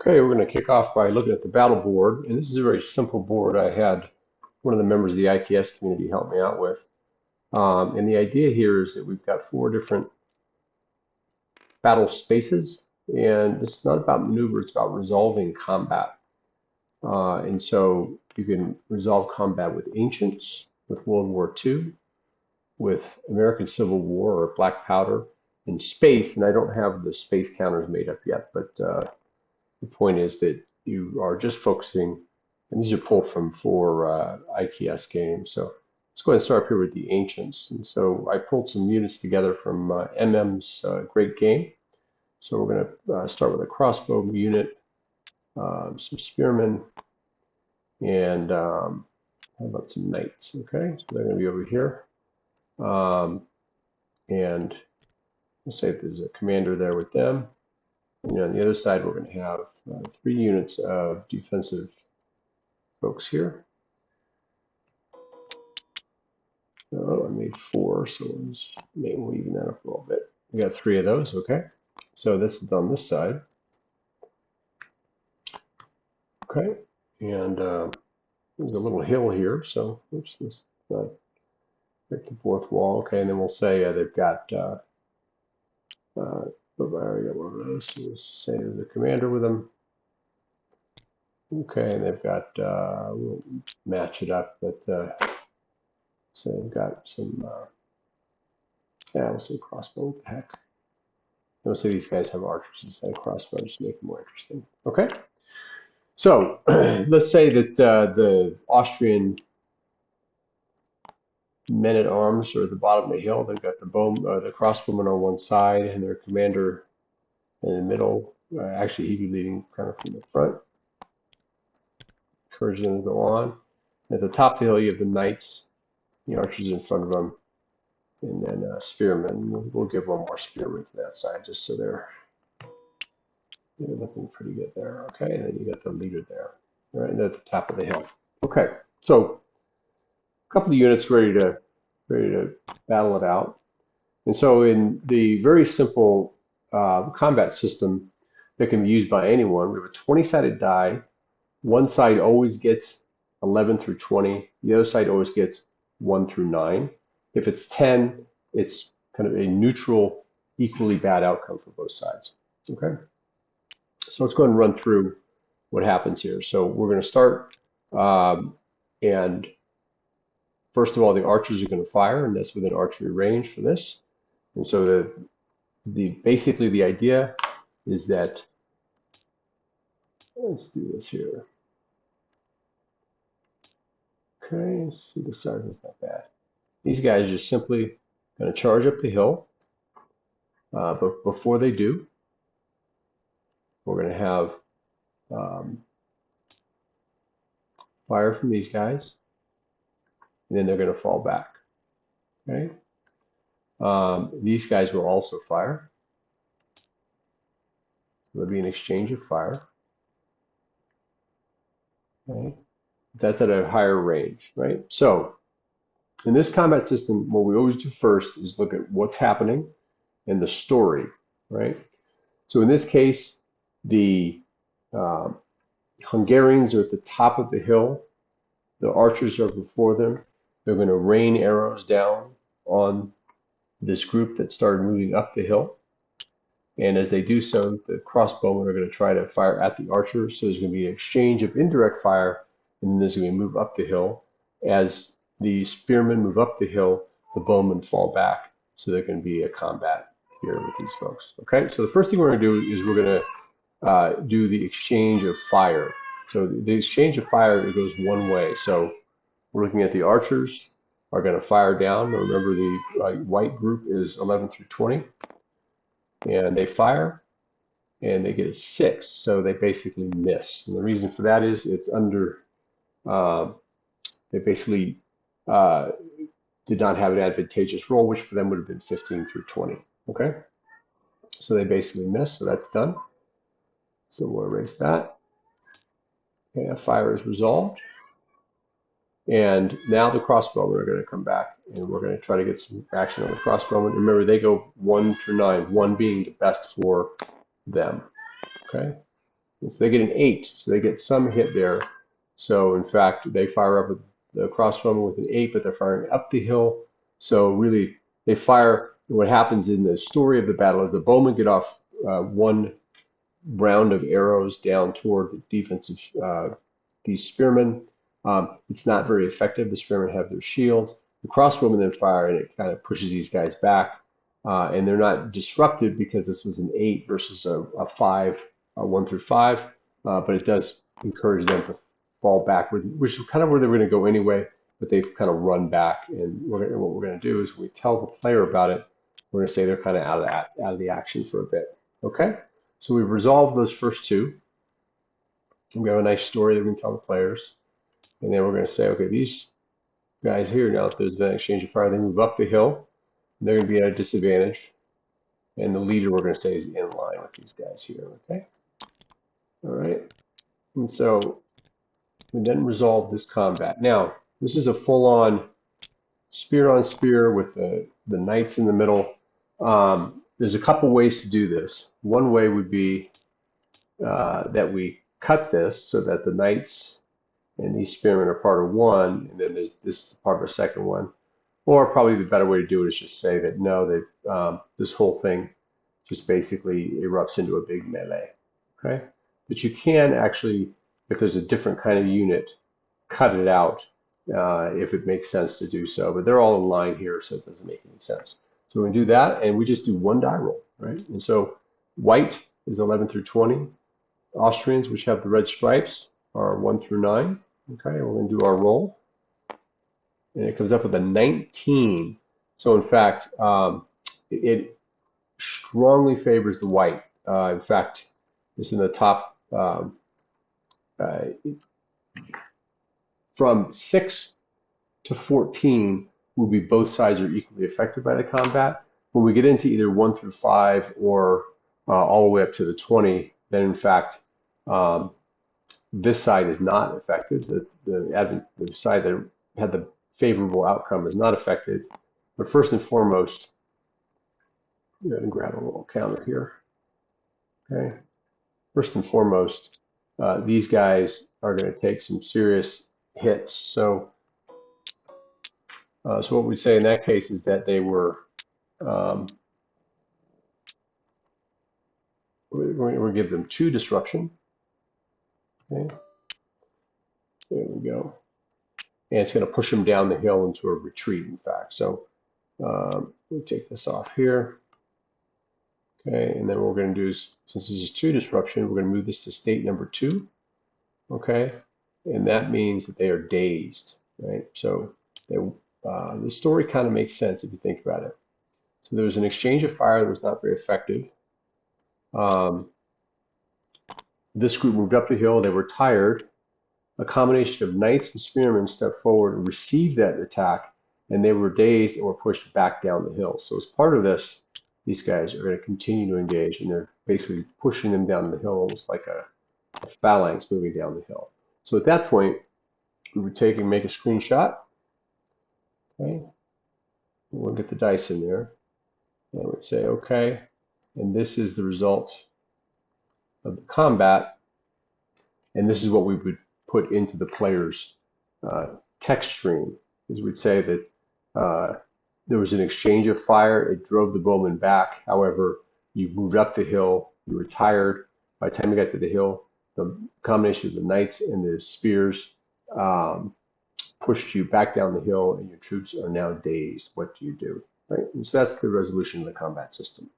Okay, we're going to kick off by looking at the battle board, and this is a very simple board I had one of the members of the IKS community help me out with. And the idea here is that we've got 4 different battle spaces, and it's not about maneuver, it's about resolving combat. And so you can resolve combat with ancients, with World War II, with American Civil War or Black Powder, in space, and I don't have the space counters made up yet, but the point is that you are just focusing, and these are pulled from 4 IKS games. So let's go ahead and start up here with the Ancients. And so I pulled some units together from MM's great game. So we're going to start with a crossbow unit, some spearmen, and how about some knights? Okay, so they're going to be over here. And let's say there's a commander there with them. And on the other side, we're going to have 3 units of defensive folks here. Oh, I made 4, so maybe we'll even that up a little bit. We got 3 of those, okay? So this is on this side. Okay, and there's a little hill here, so oops, this break the 4th wall. Okay, and then we'll say they've got I already got one of those, so let's say there's a commander with them. Okay, and they've got, we'll match it up, but so they've got some, yeah, we'll say crossbow, what the heck. We'll say these guys have archers instead of crossbow, just to make it more interesting. Okay, so let's say that the Austrian men-at-arms are at the bottom of the hill. They've got the crossbowmen on one side and their commander in the middle. Actually, he'd be leading kind of from the front. Encourage them to go on. At the top of the hill, you have the knights, the archers in front of them, and then spearmen. We'll give one more spearman to that side just so they're looking pretty good there. Okay, and then you got the leader there, right, and at the top of the hill. Okay, so a couple of units ready to battle it out. And so in the very simple combat system that can be used by anyone, we have a 20-sided die. One side always gets 11 through 20. The other side always gets 1 through 9. If it's 10, it's kind of a neutral, equally bad outcome for both sides. Okay. So let's go ahead and run through what happens here. So we're going to start, and first of all, the archers are going to fire, and that's within archery range for this. And so basically the idea is that, let's do this here. Okay, see the size is not bad. These guys are just simply going to charge up the hill, but before they do, we're going to have fire from these guys, and then they're going to fall back. Okay, these guys will also fire. There'll be an exchange of fire. Okay, that's at a higher range, right? So in this combat system, what we always do first is look at what's happening and the story, right? So in this case, the Hungarians are at the top of the hill. The archers are before them. They're going to rain arrows down on this group that started moving up the hill. And as they do so, the crossbowmen are going to try to fire at the archers. So there's going to be an exchange of indirect fire, and then there's going to move up the hill. As the spearmen move up the hill, the bowmen fall back. So there can be a combat here with these folks. Okay, so the first thing we're going to do is we're going to do the exchange of fire. So the exchange of fire, it goes one way. So we're looking at the archers are going to fire down. Remember, the white group is 11 through 20. And they fire, and they get a 6. So they basically miss. And the reason for that is it's under, they basically did not have an advantageous roll, which for them would have been 15 through 20. Okay? So they basically miss, so that's done. So we'll erase that. Okay, fire is resolved. And now the crossbowmen are going to come back, and we're going to try to get some action on the crossbowmen. Remember, they go 1 through 9, 1 being the best for them. Okay. And so they get an 8, so they get some hit there. So in fact, they fire up the crossbowman with an 8, but they're firing up the hill. So really, they fire. What happens in the story of the battle is the bowmen get off one round of arrows down toward the defensive these spearmen. It's not very effective. The spearmen have their shields. The crossbowmen then fire, and it kind of pushes these guys back. And they're not disrupted because this was an 8 versus a 5, 1 through 5. But it does encourage them to fall backward, which is kind of where they were going to go anyway. But they've kind of run back. And what we're going to do is when we tell the player about it, we're going to say they're kind of out of the action for a bit. Okay? So we've resolved those first two. We have a nice story that we can tell the players. And then we're going to say, okay, these guys here, now if there's been an exchange of fire, they move up the hill. They're going to be at a disadvantage. And the leader, we're going to say, is in line with these guys here. Okay? All right. And so we then resolve this combat. Now, this is a full-on spear with the knights in the middle. There's a couple ways to do this. One way would be that we cut this so that the knights and these spearmen are part of one, and then this is part of a second one. Or probably the better way to do it is just say that no, this whole thing just basically erupts into a big melee. Okay, but you can actually, if there's a different kind of unit, cut it out if it makes sense to do so. But they're all in line here, so it doesn't make any sense. So we're going to do that, and we just do one die roll, right? And so white is 11 through 20. Austrians, which have the red stripes, are 1 through 9. Okay, we're going to do our roll. And it comes up with a 19. So in fact, it strongly favors the white. In fact, it's in the top from 6 to 14 will be both sides are equally affected by the combat. When we get into either 1 through 5 or all the way up to the 20, then in fact, this side is not affected. The side that had the favorable outcome is not affected. But first and foremost, I'm going to grab a little counter here. Okay. First and foremost, these guys are going to take some serious hits. So what we'd say in that case is that they were, we're going to give them 2 disruption. Okay. There we go. And it's going to push them down the hill into a retreat, in fact. So we take this off here. Okay, and then what we're going to do is, since this is 2 disruption, we're going to move this to state number 2. Okay, and that means that they are dazed, right? So the story kind of makes sense if you think about it. So there was an exchange of fire that was not very effective. This group moved up the hill. They were tired. A combination of knights and spearmen stepped forward and received that attack, and they were dazed and were pushed back down the hill. So as part of this, these guys are going to continue to engage, and they're basically pushing them down the hill almost like a phalanx moving down the hill. So at that point, we would take and make a screenshot. Okay, we'll get the dice in there, and we'd say, okay, and this is the result of the combat, and this is what we would put into the player's text stream. Is we'd say that there was an exchange of fire. It drove the bowmen back. However, you moved up the hill. You were tired. By the time you got to the hill, the combination of the knights and the spears pushed you back down the hill, and your troops are now dazed. What do you do? Right? And so that's the resolution of the combat system.